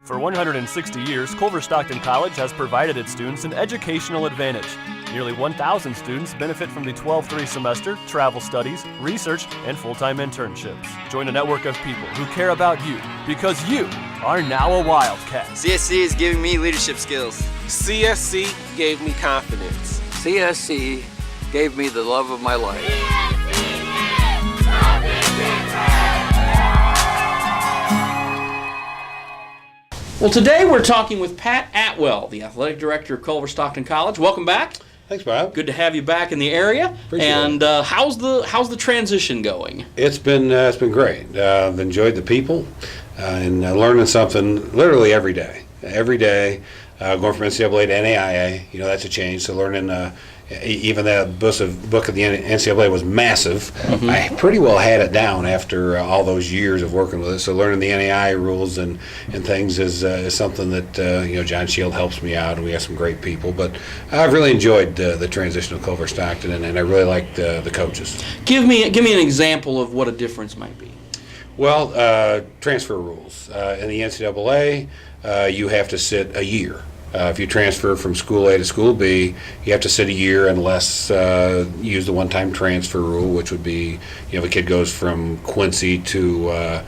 For 160 years, Culver-Stockton College has provided its students an educational advantage. Nearly 1,000 students benefit from the 12-3 semester, travel studies, research, and full-time internships. Join a network of people who care about you because you are now a Wildcat. CSC is giving me leadership skills. CSC gave me confidence. CSC gave me the love of my life. Well, today we're talking with Pat Atwell, the athletic director of Culver-Stockton College. Welcome back. Thanks, Bob. Good to have you back in the area. Appreciate it. How's the transition going? It's been great. I've enjoyed the people and learning something literally every day. Every day, going from NCAA to NAIA, that's a change. So learning. Even that book of the NCAA was massive. Mm-hmm. I pretty well had it down after all those years of working with it. So learning the NAIA rules and things is something that John Shield helps me out, and we have some great people. But I've really enjoyed the transition of Culver-Stockton, and I really like the coaches. Give me an example of what a difference might be. Well, transfer rules in the NCAA, you have to sit a year. If you transfer from school A to school B, you have to sit a year unless you use the one-time transfer rule, which would be, if a kid goes from Quincy to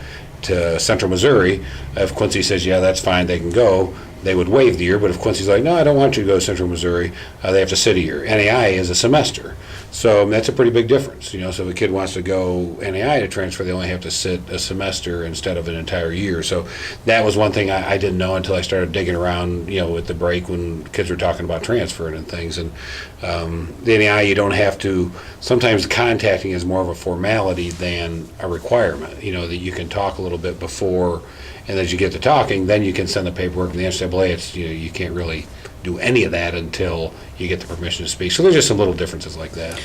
Central Missouri, if Quincy says, yeah, that's fine, they can go, they would waive the year. But if Quincy's like, no, I don't want you to go to Central Missouri, they have to sit a year. NAIA is a semester. So that's a pretty big difference. So if a kid wants to go NAIA to transfer, they only have to sit a semester instead of an entire year. So that was one thing I didn't know until I started digging around, at the break when kids were talking about transferring and things. And the NAIA, you don't have to, sometimes contacting is more of a formality than a requirement, that you can talk a little bit before, and as you get to talking, then you can send the paperwork to the NCAA. It's, you can't really do any of that until you get the permission to speak. So there's just some little differences like that.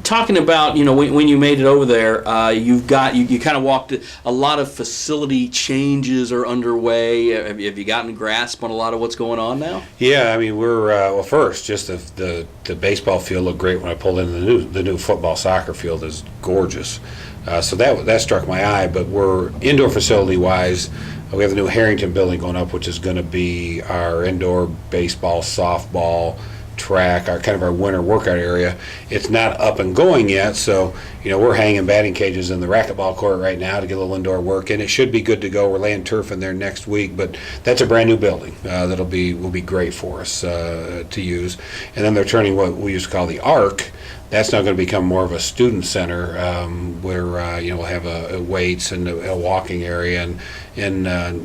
Talking about, when you made it over there, you kind of walked, a lot of facility changes are underway. Have you gotten a grasp on a lot of what's going on now? Yeah, we're first, just the baseball field looked great when I pulled in. The new football soccer field is gorgeous. So that struck my eye. But we're indoor facility wise. We have the new Harrington building going up, which is going to be our indoor baseball, softball, track, our winter workout area. It's not up and going yet, so we're hanging batting cages in the racquetball court right now to get a little indoor work, and it should be good to go. We're laying turf in there next week, but that's a brand new building will be great for us to use. And then they're turning what we used to call the Arc. That's now going to become more of a student center where we'll have a weights and a walking area and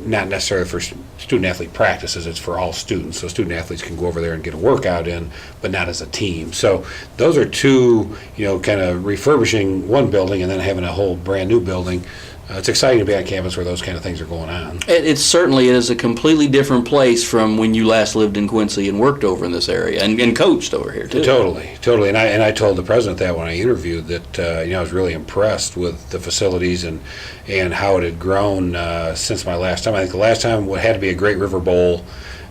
not necessarily for student athlete practices. It's for all students, so student athletes can go over there and get a workout in, but not as a team. So those are two, kind of refurbishing one building and then having a whole brand new building. It's exciting to be on campus where those kind of things are going on. It certainly is a completely different place from when you last lived in Quincy and worked over in this area and coached over here too. Totally. And I told the president that when I interviewed that I was really impressed with the facilities and how it had grown since my last time. I think the last time had to be a Great River Bowl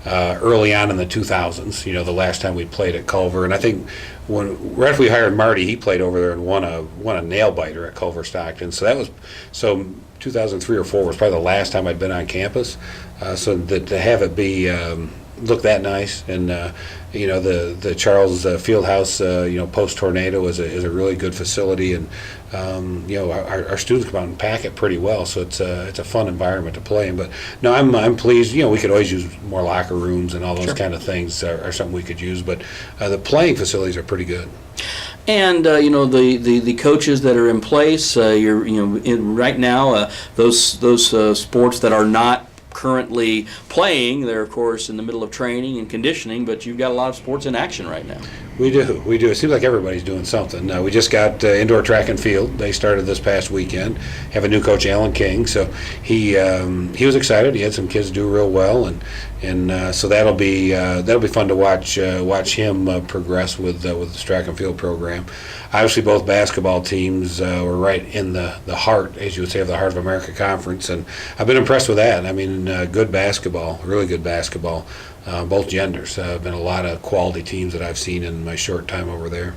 early on in the 2000s. The last time we played at Culver, and I think right after we hired Marty, he played over there and won a nail biter at Culver-Stockton. So 2003 or 4 was probably the last time I'd been on campus. So that to have it be look that nice, and the Charles Fieldhouse post tornado is a really good facility, and our students come out and pack it pretty well. So it's a fun environment to play in. But no, I'm pleased. We could always use more locker rooms and all those kind of things are something we could use. But the playing facilities are pretty good. And the coaches that are in place, right now those sports that are not currently playing, they're of course in the middle of training and conditioning, but you've got a lot of sports in action right now. We do. It seems like everybody's doing something. We just got indoor track and field. They started this past weekend. Have a new coach, Alan King. So he was excited. He had some kids do real well, and so that'll be fun to watch him progress with the track and field program. Obviously, both basketball teams were right in the heart, as you would say, of the Heart of America Conference, and I've been impressed with that. Good basketball, really good basketball. Both genders. Been a lot of quality teams that I've seen in my short time over there.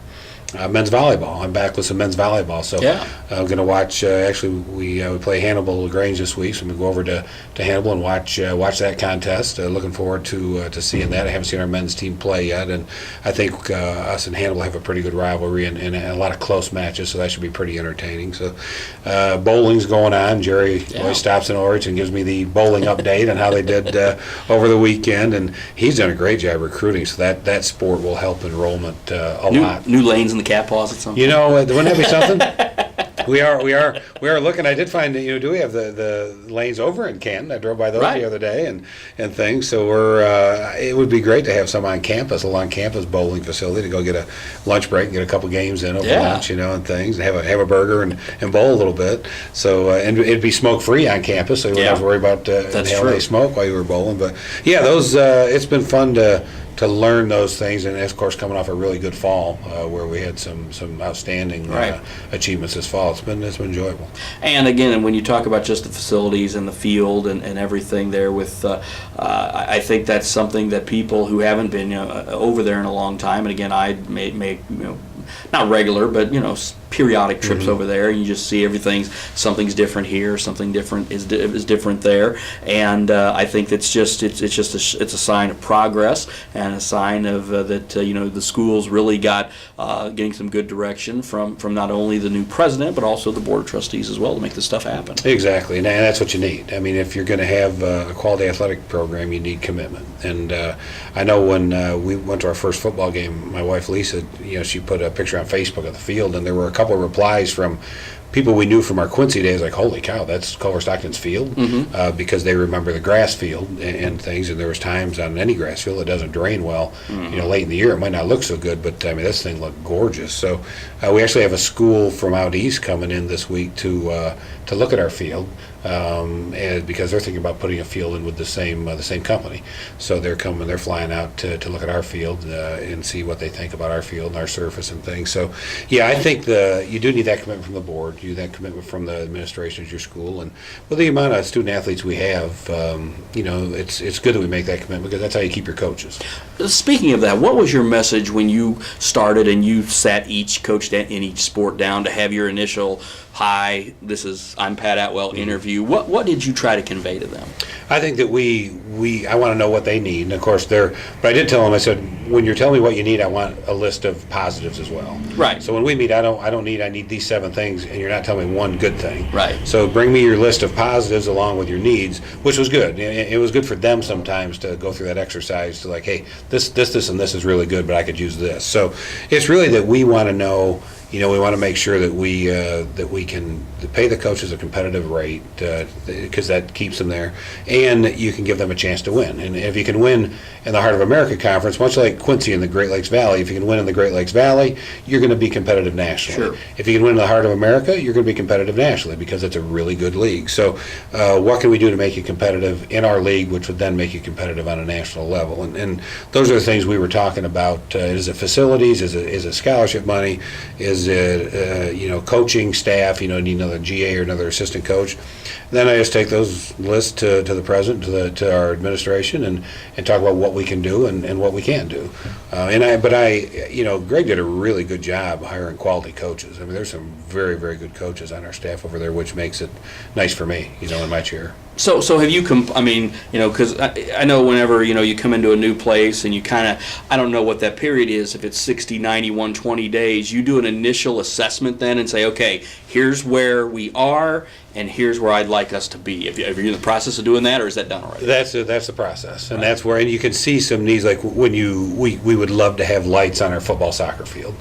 men's volleyball. I'm back with some men's volleyball, so Yeah. I'm going to watch. Actually, we play Hannibal LaGrange this week, so I'm going to go over to Hannibal and watch that contest. Looking forward to seeing that. I haven't seen our men's team play yet, and I think us and Hannibal have a pretty good rivalry and a lot of close matches, so that should be pretty entertaining. So bowling's going on. Jerry always stops in Orange and gives me the bowling update on how they did over the weekend, and he's done a great job recruiting, so that sport will help enrollment a lot. New lanes in the cat paws at some point. You know, wouldn't that be something? We are looking. I did find that, do we have the lanes over in Canton? I drove by those Right. the other day and things. So it would be great to have some on campus, along campus bowling facility, to go get a lunch break and get a couple games in over lunch, and things, and have a burger and bowl a little bit. So and it'd be smoke free on campus, so you wouldn't have to worry about inhaling any smoke while you were bowling. But yeah, those it's been fun to learn those things, and of course coming off a really good fall where we had some outstanding achievements this fall. It's been enjoyable. And again, when you talk about just the facilities and the field and everything there, with I think that's something that people who haven't been over there in a long time, and again, I make not regular, but periodic trips over there, and you just see something's different here, something different is different there, and I think it's a sign of progress and a sign of that the schools really getting some good direction from not only the new president but also the board of trustees as well to make this stuff happen. Exactly, and that's what you need. I mean, if you're going to have a quality athletic program, you need commitment. And I know when we went to our first football game, my wife Lisa, she put a picture on Facebook of the field, and there were a couple of replies from people we knew from our Quincy days, like, holy cow, that's Culver-Stockton's field, because they remember the grass field and things. And there was times on any grass field it doesn't drain well. Late in the year it might not look so good, but I mean, this thing looked gorgeous. So we actually have a school from out east coming in this week to look at our field, and because they're thinking about putting a field in with the same company. So they're flying out to look at our field and see what they think about our field and our surface and things. So yeah, I think you do need that commitment from the board. You need that commitment from the administration of your school, and with the amount of student athletes we have, it's good that we make that commitment, because that's how you keep your coaches. Speaking of that, what was your message when you started and you sat each coach in each sport down to have your initial "Hi, I'm Pat Atwell" interview? What did you try to convey to them? I think that I want to know what they need, and of course but I did tell them, I said, when you're telling me what you need, I want a list of positives as well. Right. So when we meet, I need these 7 things, and you're not telling me one good thing. Right. So bring me your list of positives along with your needs, which was good. It was good for them sometimes to go through that exercise to, like, hey, this, and this is really good, but I could use this. So it's really that we want to know. We want to make sure that we can pay the coaches a competitive rate, because that keeps them there, and you can give them a chance to win. And if you can win in the Heart of America Conference, much like Quincy in the Great Lakes Valley, if you can win in the Great Lakes Valley, you're going to be competitive nationally. Sure. If you can win in the Heart of America, you're going to be competitive nationally, because it's a really good league. So what can we do to make you competitive in our league, which would then make you competitive on a national level? And those are the things we were talking about. Is it facilities? Is it scholarship money? Is it coaching staff? Need another GA or another assistant coach. Then I just take those lists to the president, to our administration, and talk about what we can do and what we can't do. Greg did a really good job hiring quality coaches. I mean, there's some very, very good coaches on our staff over there, which makes it nice for me, in my chair. So have you, because I know whenever, you come into a new place and you I don't know what that period is, if it's 60, 90, 120 days, you do an initial assessment then and say, okay, here's where we are and here's where I'd like us to be. Are you in the process of doing that, or is that done already? That's the process, and that's where, and you can see some needs, like when we would love to have lights on our football soccer field.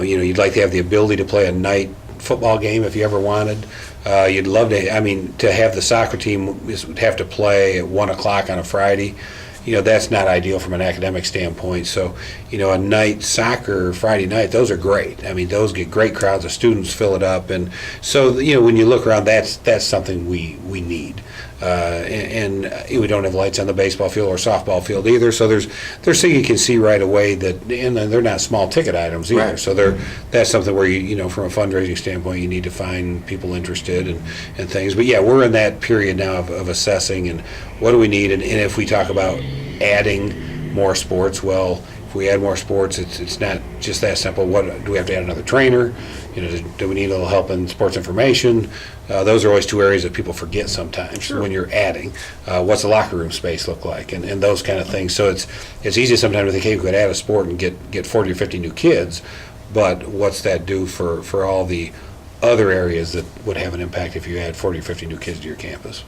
You'd like to have the ability to play a night football game if you ever wanted. You'd love to have the soccer team would have to play at 1 o'clock on a Friday. That's not ideal from an academic standpoint. So, a night soccer Friday night, those are great. I mean, those get great crowds of students, fill it up, and so when you look around, that's something we need. And we don't have lights on the baseball field or softball field either. So there's things you can see right away that, and they're not small ticket items either. Right. So that's something where from a fundraising standpoint, you need to find people interested and things. But yeah, we're in that period now of assessing and what do we need, and if we talk about adding more sports, well, if if we add more sports, it's not just that simple. What do we have to add another trainer? Do we need a little help in sports information? Those are always two areas that people forget sometimes when you're adding. What's the locker room space look like, and those kind of things. So it's easy sometimes to think, hey, we could add a sport and get 40 or 50 new kids, but what's that do for all the other areas that would have an impact if you add 40 or 50 new kids to your campus?